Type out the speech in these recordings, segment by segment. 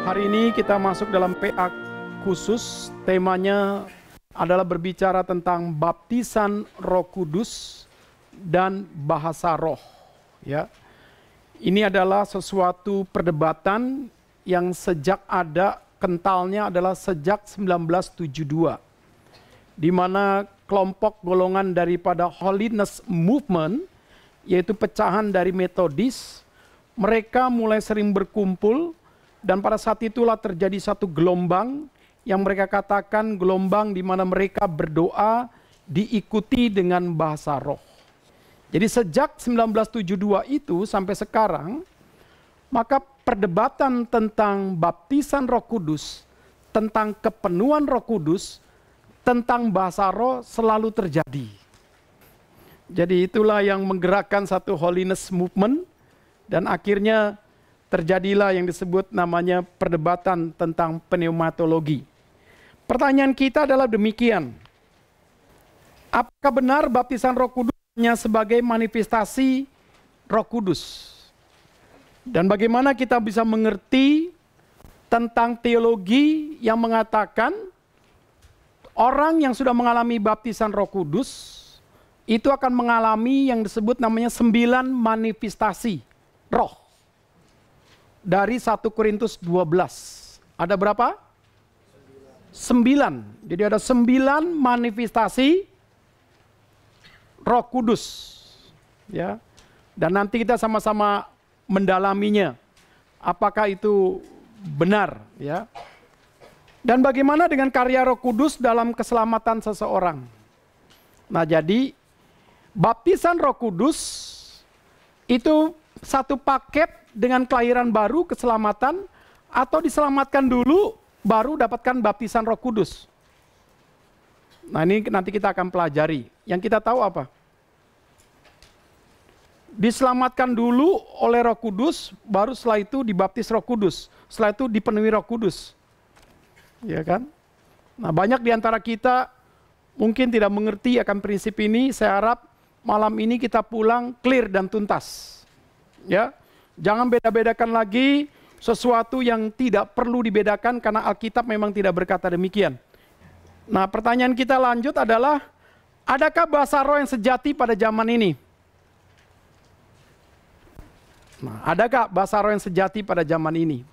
Hari ini kita masuk dalam PA khusus, temanya adalah berbicara tentang baptisan Roh Kudus dan bahasa roh. Ya. Ini adalah sesuatu perdebatan yang sejak ada, kentalnya adalah sejak 1972. Di mana kelompok golongan daripada Holiness Movement, yaitu pecahan dari Metodis, mereka mulai sering berkumpul. Dan pada saat itulah terjadi satu gelombang yang mereka katakan gelombang di mana mereka berdoa diikuti dengan bahasa roh. Jadi sejak 1972 itu sampai sekarang, maka perdebatan tentang baptisan Roh Kudus, tentang kepenuhan Roh Kudus, tentang bahasa roh selalu terjadi. Jadi itulah yang menggerakkan satu holiness movement, dan akhirnya terjadilah yang disebut namanya perdebatan tentang pneumatologi. Pertanyaan kita adalah demikian. Apakah benar baptisan Roh Kudus hanya sebagai manifestasi Roh Kudus? Dan bagaimana kita bisa mengerti tentang teologi yang mengatakan orang yang sudah mengalami baptisan Roh Kudus itu akan mengalami yang disebut namanya 9 manifestasi roh. Dari 1 Korintus 12. Ada berapa? 9. Jadi ada 9 manifestasi Roh Kudus. Ya. Dan nanti kita sama-sama mendalaminya. Apakah itu benar, ya? Dan bagaimana dengan karya Roh Kudus dalam keselamatan seseorang? Nah, jadi baptisan Roh Kudus itu satu paket dengan kelahiran baru, keselamatan, atau diselamatkan dulu, baru dapatkan baptisan Roh Kudus. Nah, ini nanti kita akan pelajari. Yang kita tahu apa? Diselamatkan dulu oleh Roh Kudus, baru setelah itu dibaptis Roh Kudus. Setelah itu dipenuhi Roh Kudus. Ya kan? Nah, banyak di antara kita mungkin tidak mengerti akan prinsip ini. Saya harap malam ini kita pulang clear dan tuntas. Ya. Jangan beda-bedakan lagi sesuatu yang tidak perlu dibedakan karena Alkitab memang tidak berkata demikian. Nah, pertanyaan kita lanjut adalah, adakah bahasa roh yang sejati pada zaman ini? Nah, adakah bahasa roh yang sejati pada zaman ini?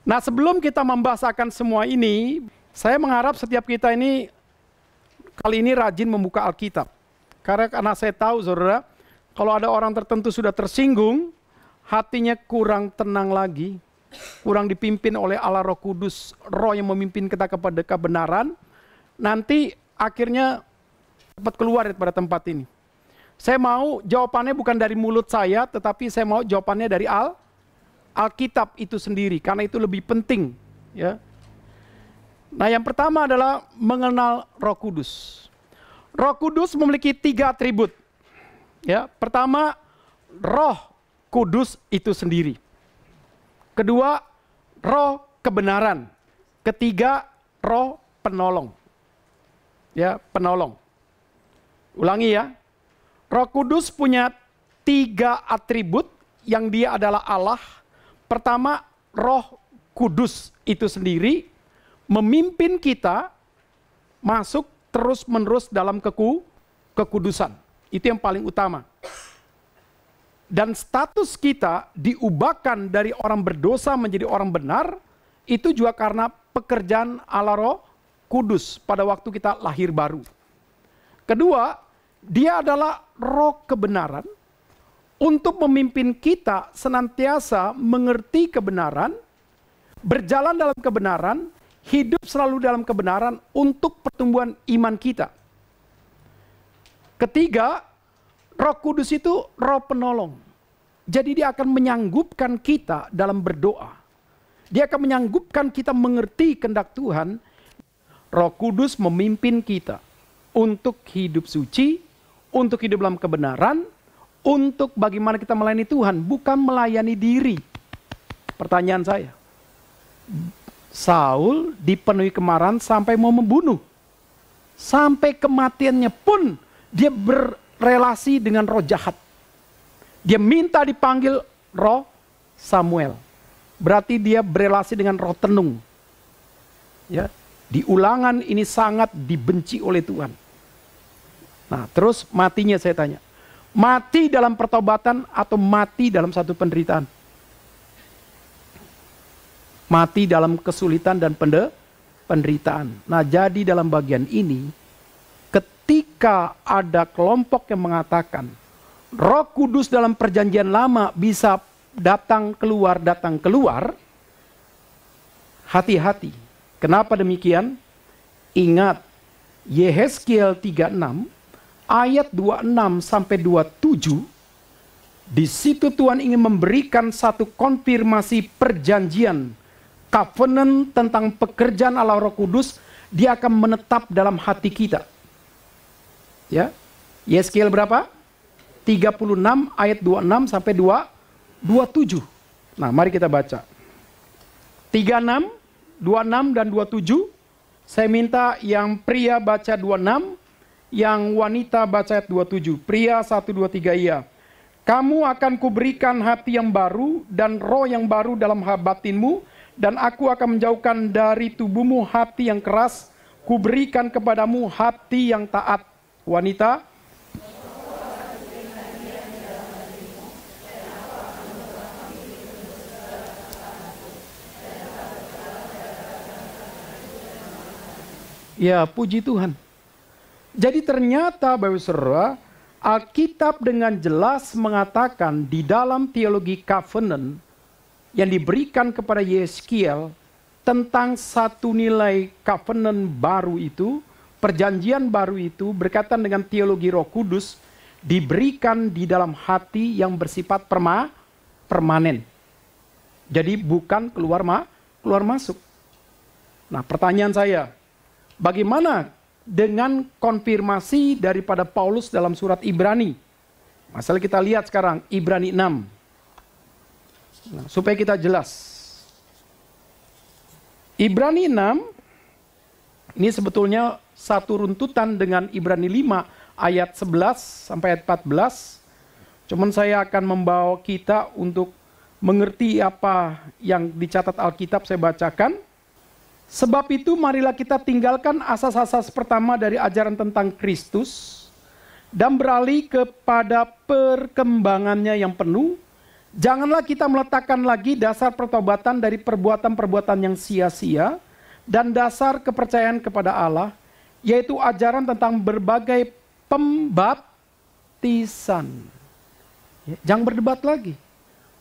Nah, sebelum kita membahasakan semua ini, saya mengharap setiap kita ini kali ini rajin membuka Alkitab. Karena saya tahu, saudara, kalau ada orang tertentu sudah tersinggung, hatinya kurang tenang lagi, kurang dipimpin oleh Allah Roh Kudus, roh yang memimpin kita kepada kebenaran, nanti akhirnya cepat keluar daripada tempat ini. Saya mau jawabannya bukan dari mulut saya, tetapi saya mau jawabannya dari Alkitab itu sendiri, karena itu lebih penting. Ya. Nah, yang pertama adalah mengenal Roh Kudus. Roh Kudus memiliki 3 atribut. Ya, pertama, Roh Kudus itu sendiri. Kedua, roh kebenaran. Ketiga, roh penolong. Ya, penolong. Ulangi ya. Roh Kudus punya 3 atribut yang dia adalah Allah. Pertama, Roh Kudus itu sendiri memimpin kita masuk terus-menerus dalam kekudusan. Itu yang paling utama. Dan status kita diubahkan dari orang berdosa menjadi orang benar, itu juga karena pekerjaan Allah Roh Kudus pada waktu kita lahir baru. Kedua, dia adalah roh kebenaran untuk memimpin kita senantiasa mengerti kebenaran, berjalan dalam kebenaran, hidup selalu dalam kebenaran untuk pertumbuhan iman kita. Ketiga, Roh Kudus itu roh penolong. Jadi dia akan menyanggupkan kita dalam berdoa. Dia akan menyanggupkan kita mengerti kehendak Tuhan. Roh Kudus memimpin kita untuk hidup suci, untuk hidup dalam kebenaran, untuk bagaimana kita melayani Tuhan, bukan melayani diri. Pertanyaan saya, Saul dipenuhi kemarahan sampai mau membunuh. Sampai kematiannya pun dia relasi dengan roh jahat. Dia minta dipanggil roh Samuel. berarti dia berelasi dengan roh tenung. Ya, di Ulangan ini sangat dibenci oleh Tuhan. Nah, terus matinya saya tanya. Mati dalam pertobatan atau mati dalam satu penderitaan? Mati dalam kesulitan dan penderitaan. Nah, jadi dalam bagian ini, ketika ada kelompok yang mengatakan Roh Kudus dalam perjanjian lama bisa datang keluar, hati-hati. Kenapa demikian? Ingat, Yehezkiel 36 ayat 26 sampai 27, di situ Tuhan ingin memberikan satu konfirmasi perjanjian, covenant tentang pekerjaan Allah Roh Kudus, dia akan menetap dalam hati kita. Ya, Yehezkiel berapa? 36 ayat 26 sampai 27. Nah, mari kita baca. 36, 26 dan 27. Saya minta yang pria baca 26, yang wanita baca ayat 27. Pria 1, 2, 3 iya. Kamu akan kuberikan hati yang baru dan roh yang baru dalam batinmu, dan aku akan menjauhkan dari tubuhmu hati yang keras, kuberikan kepadamu hati yang taat. Wanita, ya, puji Tuhan. Jadi ternyata Bapak Saudara, Alkitab dengan jelas mengatakan di dalam teologi covenant yang diberikan kepada Yehezkiel tentang satu nilai covenant baru itu, perjanjian baru itu berkaitan dengan teologi Roh Kudus diberikan di dalam hati yang bersifat permanen. Jadi bukan keluar masuk. Nah, pertanyaan saya, bagaimana dengan konfirmasi daripada Paulus dalam surat Ibrani? Masalah kita lihat sekarang, Ibrani 6. Nah, supaya kita jelas. Ibrani 6, ini sebetulnya satu runtutan dengan Ibrani 5 ayat 11 sampai ayat 14. Cuman saya akan membawa kita untuk mengerti apa yang dicatat Alkitab, saya bacakan. Sebab itu marilah kita tinggalkan asas-asas pertama dari ajaran tentang Kristus dan beralih kepada perkembangannya yang penuh. Janganlah kita meletakkan lagi dasar pertobatan dari perbuatan-perbuatan yang sia-sia dan dasar kepercayaan kepada Allah, yaitu ajaran tentang berbagai pembaptisan. Jangan berdebat lagi.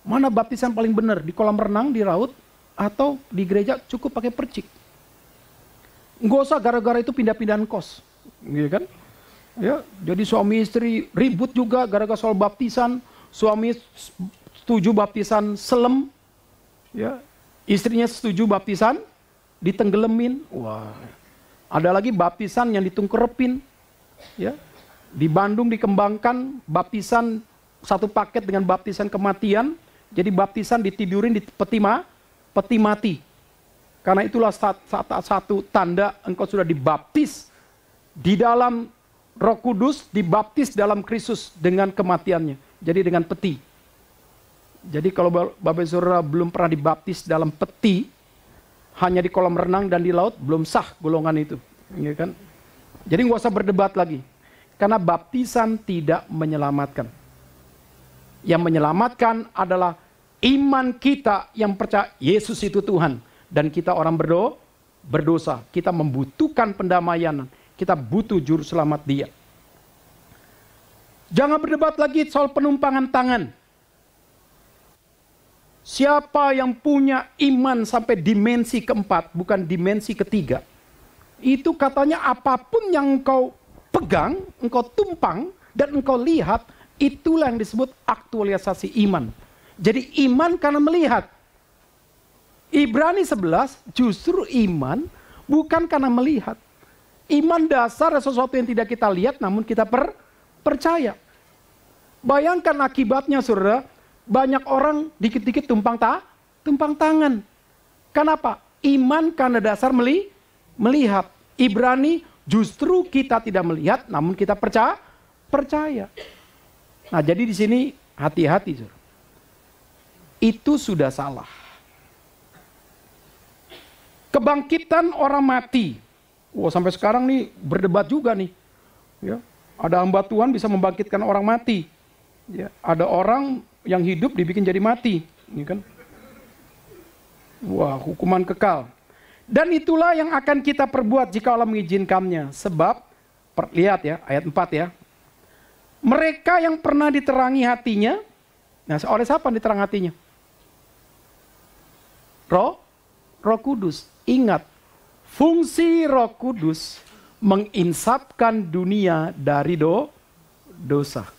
Mana baptisan paling benar, di kolam renang, di laut, atau di gereja cukup pakai percik. Nggak usah gara-gara itu pindah-pindahan kos, gitu kan? Ya, jadi suami istri ribut juga gara-gara soal baptisan. Suami setuju baptisan selem, ya, istrinya setuju baptisan ditenggelamin. Wah, ada lagi baptisan yang ditungkerepin. Ya, di Bandung dikembangkan baptisan satu paket dengan baptisan kematian. Jadi baptisan ditidurin di peti mati. Karena itulah satu tanda engkau sudah dibaptis di dalam Roh Kudus, dibaptis dalam Kristus dengan kematiannya. Jadi dengan peti. Jadi kalau Bapak Saudara belum pernah dibaptis dalam peti, hanya di kolam renang dan di laut, belum sah golongan itu. Ya kan? Jadi nggak usah berdebat lagi. Karena baptisan tidak menyelamatkan. Yang menyelamatkan adalah iman kita yang percaya Yesus itu Tuhan. Dan kita orang berdosa. Kita membutuhkan pendamaian. Kita butuh juru selamat Dia. Jangan berdebat lagi soal penumpangan tangan. Siapa yang punya iman sampai dimensi keempat, bukan dimensi ketiga. Itu katanya apapun yang engkau pegang, engkau tumpang, dan engkau lihat, itulah yang disebut aktualisasi iman. Jadi iman karena melihat. Ibrani 11 justru iman bukan karena melihat. Iman dasar sesuatu yang tidak kita lihat namun kita percaya. Bayangkan akibatnya saudara, banyak orang dikit-dikit tumpang tangan. Kenapa? Iman karena dasar melihat. Ibrani justru kita tidak melihat namun kita percaya. Nah, jadi di sini hati-hati saudara. Itu sudah salah. kebangkitan orang mati. Wah, sampai sekarang nih berdebat juga nih. Ya, ada hamba Tuhan bisa membangkitkan orang mati. Ya, ada orang yang hidup dibikin jadi mati, ini kan? Wah, hukuman kekal. Dan itulah yang akan kita perbuat jika Allah mengizinkannya. Sebab, lihat ya, ayat 4 ya. Mereka yang pernah diterangi hatinya, nah oleh siapa diterang hatinya? Roh Kudus. Ingat, fungsi Roh Kudus menginsapkan dunia dari dosa.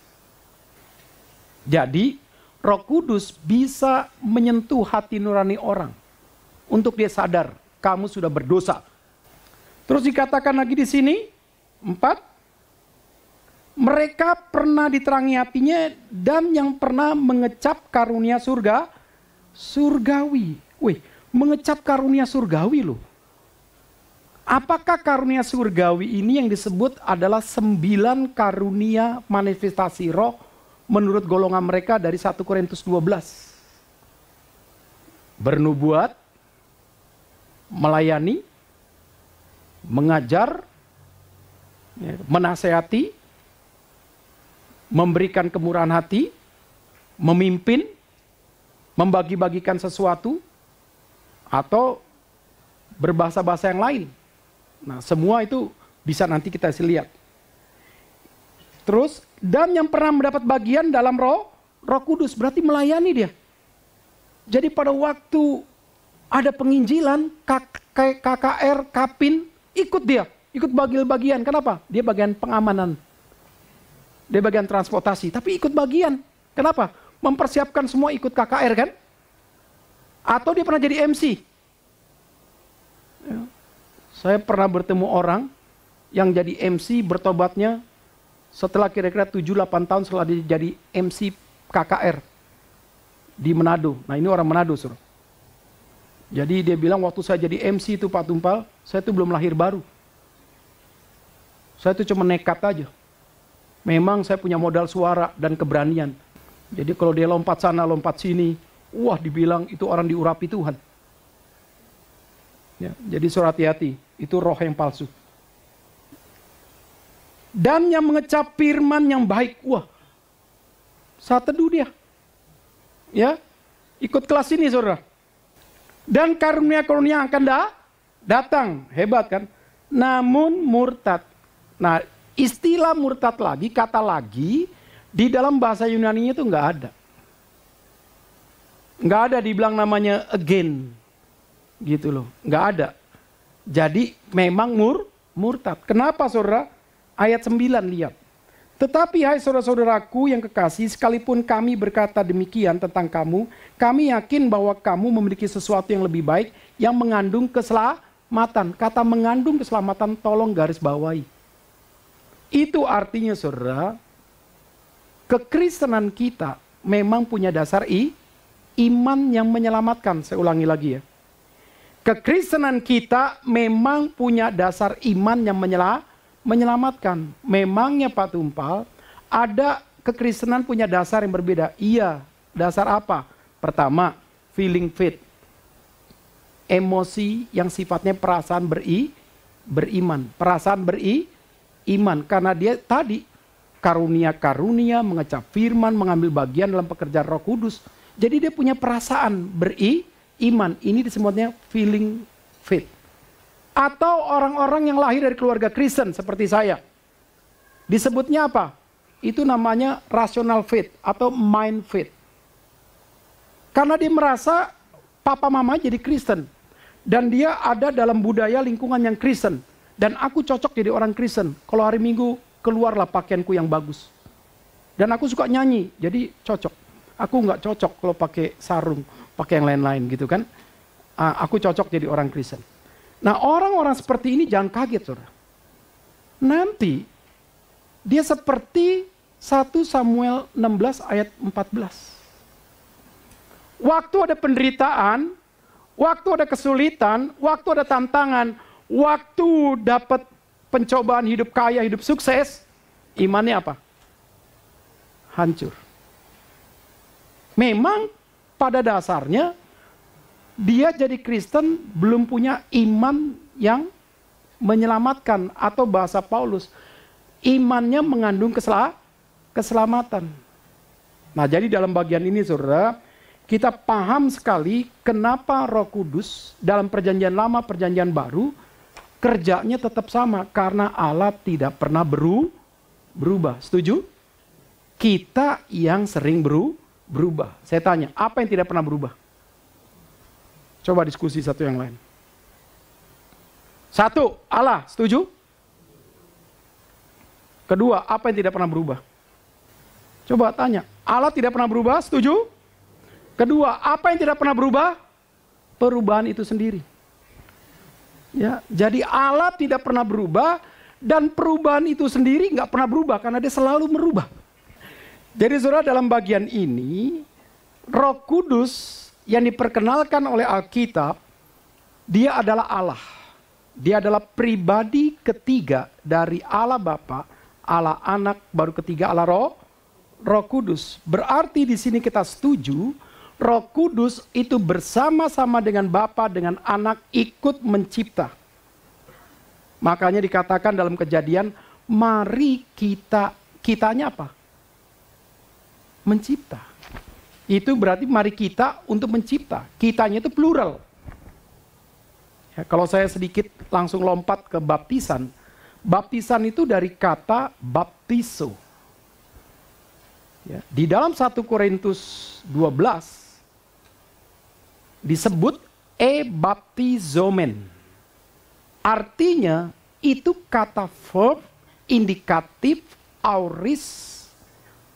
Jadi, Roh Kudus bisa menyentuh hati nurani orang untuk dia sadar kamu sudah berdosa. Terus dikatakan lagi di sini 4, mereka pernah diterangi hatinya dan yang pernah mengecap karunia surgawi. Wih, mengecap karunia surgawi loh. Apakah karunia surgawi ini yang disebut adalah 9 karunia manifestasi roh menurut golongan mereka dari 1 Korintus 12. Bernubuat, melayani, mengajar, menasehati, memberikan kemurahan hati, memimpin, membagi-bagikan sesuatu, atau berbahasa-bahasa yang lain. Nah, semua itu bisa nanti kita lihat. Terus, dan yang pernah mendapat bagian dalam Roh Kudus, berarti melayani dia. Jadi pada waktu ada penginjilan, KKR, Kapin, ikut dia, ikut bagian. Kenapa? Dia bagian pengamanan. Dia bagian transportasi, tapi ikut bagian. Kenapa? Mempersiapkan semua ikut KKR kan? Atau dia pernah jadi MC. Ya. Saya pernah bertemu orang yang jadi MC bertobatnya setelah kira-kira 7-8 tahun setelah dia jadi MC KKR di Manado. Nah, ini orang Manado, Saudara. Jadi dia bilang waktu saya jadi MC itu Pak Tumpal, saya itu belum lahir baru. Saya itu cuma nekat aja. Memang saya punya modal suara dan keberanian. Jadi kalau dia lompat sana, lompat sini, wah dibilang itu orang diurapi Tuhan. Ya, jadi saudara hati-hati, itu roh yang palsu. Dan yang mengecap firman yang baik, wah, saat teduh dia. Ya, ikut kelas ini saudara. Dan karunia-karunia akan datang, hebat kan? Namun murtad. Nah, istilah murtad lagi, kata lagi, di dalam bahasa Yunani itu nggak ada. Nggak ada dibilang namanya again. Gitu loh, nggak ada. Jadi memang murtad. Kenapa saudara? Ayat 9 lihat. Tetapi hai saudara-saudaraku yang kekasih, sekalipun kami berkata demikian tentang kamu, kami yakin bahwa kamu memiliki sesuatu yang lebih baik yang mengandung keselamatan. Kata mengandung keselamatan tolong garis bawahi. Itu artinya saudara, kekristenan kita memang punya dasar iman yang menyelamatkan. Saya ulangi lagi ya. Kekristenan kita memang punya dasar iman yang menyelamatkan. Memangnya Pak Tumpal, ada kekristenan punya dasar yang berbeda. Iya, dasar apa? Pertama, feeling faith. Emosi yang sifatnya perasaan beriman. Perasaan beriman. Karena dia tadi karunia-karunia, mengecap firman, mengambil bagian dalam pekerjaan Roh Kudus. Jadi dia punya perasaan beriman. Ini disebutnya feeling faith. Atau orang-orang yang lahir dari keluarga Kristen seperti saya. Disebutnya apa? Itu namanya rational faith atau mind faith. Karena dia merasa papa mama jadi Kristen. Dan dia ada dalam budaya lingkungan yang Kristen. Dan aku cocok jadi orang Kristen. Kalau hari Minggu keluarlah pakaianku yang bagus. Dan aku suka nyanyi, jadi cocok. Aku nggak cocok kalau pakai sarung, pakai yang lain-lain gitu kan. Aku cocok jadi orang Kristen. Nah, orang-orang seperti ini jangan kaget, saudara. Nanti dia seperti 1 Samuel 16 ayat 14. Waktu ada penderitaan, waktu ada kesulitan, waktu ada tantangan, waktu dapat pencobaan hidup kaya, hidup sukses, imannya apa? Hancur. Memang pada dasarnya dia jadi Kristen belum punya iman yang menyelamatkan, atau bahasa Paulus, imannya mengandung keselamatan. Nah, jadi dalam bagian ini saudara, kita paham sekali kenapa Roh Kudus dalam perjanjian lama, perjanjian baru, kerjanya tetap sama, karena Allah tidak pernah berubah. Setuju? Kita yang sering berubah. Saya tanya, apa yang tidak pernah berubah? Coba diskusi satu yang lain. Satu, Allah, setuju? Kedua, apa yang tidak pernah berubah? Coba tanya, Allah tidak pernah berubah, setuju? Kedua, apa yang tidak pernah berubah? Perubahan itu sendiri. Ya, jadi Allah tidak pernah berubah, dan perubahan itu sendiri nggak pernah berubah, karena dia selalu merubah. Jadi saudara, dalam bagian ini, Roh Kudus yang diperkenalkan oleh Alkitab, dia adalah Allah. Dia adalah pribadi ketiga dari Allah Bapa, Allah Anak, baru ketiga Allah Roh Kudus. Berarti di sini kita setuju, Roh Kudus itu bersama-sama dengan Bapa, dengan Anak ikut mencipta. Makanya dikatakan dalam Kejadian, mari kitanya apa? Mencipta. Itu berarti mari kita untuk mencipta. Kitanya itu plural. Ya, kalau saya sedikit langsung lompat ke baptisan. Baptisan itu dari kata baptizo. Ya, di dalam 1 Korintus 12 disebut baptizomen. Artinya itu kata verb, indikatif, aoris,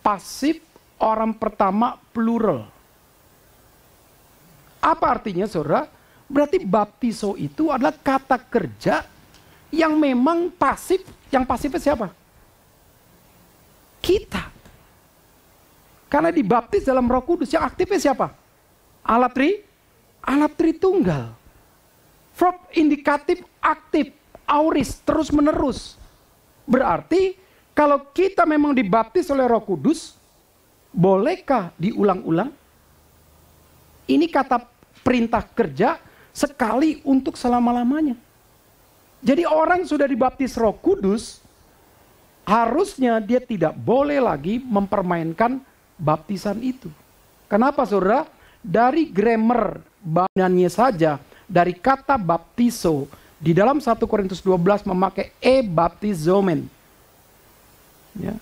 pasif, orang pertama plural. Apa artinya saudara? Berarti baptizo itu adalah kata kerja yang memang pasif. Yang pasifnya siapa? Kita. Karena dibaptis dalam Roh Kudus, yang aktifnya siapa? Allah Tritunggal. Verb indikatif aktif, aoris, terus menerus. Berarti kalau kita memang dibaptis oleh Roh Kudus, bolehkah diulang-ulang? Ini kata perintah kerja sekali untuk selama-lamanya. Jadi orang sudah dibaptis Roh Kudus, harusnya dia tidak boleh lagi mempermainkan baptisan itu. Kenapa saudara? Dari grammar bangunannya saja, dari kata baptizo, di dalam 1 Korintus 12 memakai baptizomen. Ya.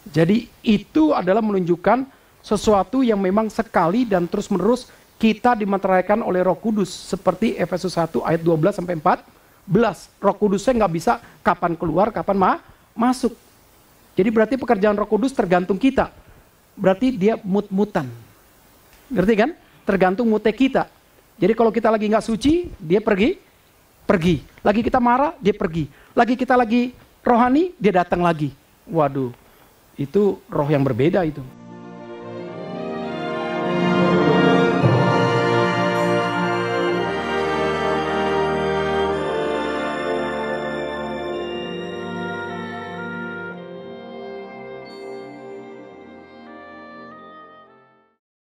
Jadi itu adalah menunjukkan sesuatu yang memang sekali dan terus menerus kita dimeteraikan oleh Roh Kudus, seperti Efesus 1 ayat 12 sampai 14. Roh Kudusnya nggak bisa kapan keluar, kapan masuk. Jadi berarti pekerjaan Roh Kudus tergantung kita. Berarti dia mut-mutan. Ngerti kan? Tergantung mute kita. Jadi kalau kita lagi nggak suci, dia pergi. Lagi kita marah, dia pergi. Lagi kita lagi rohani, dia datang lagi. Waduh, itu roh yang berbeda itu.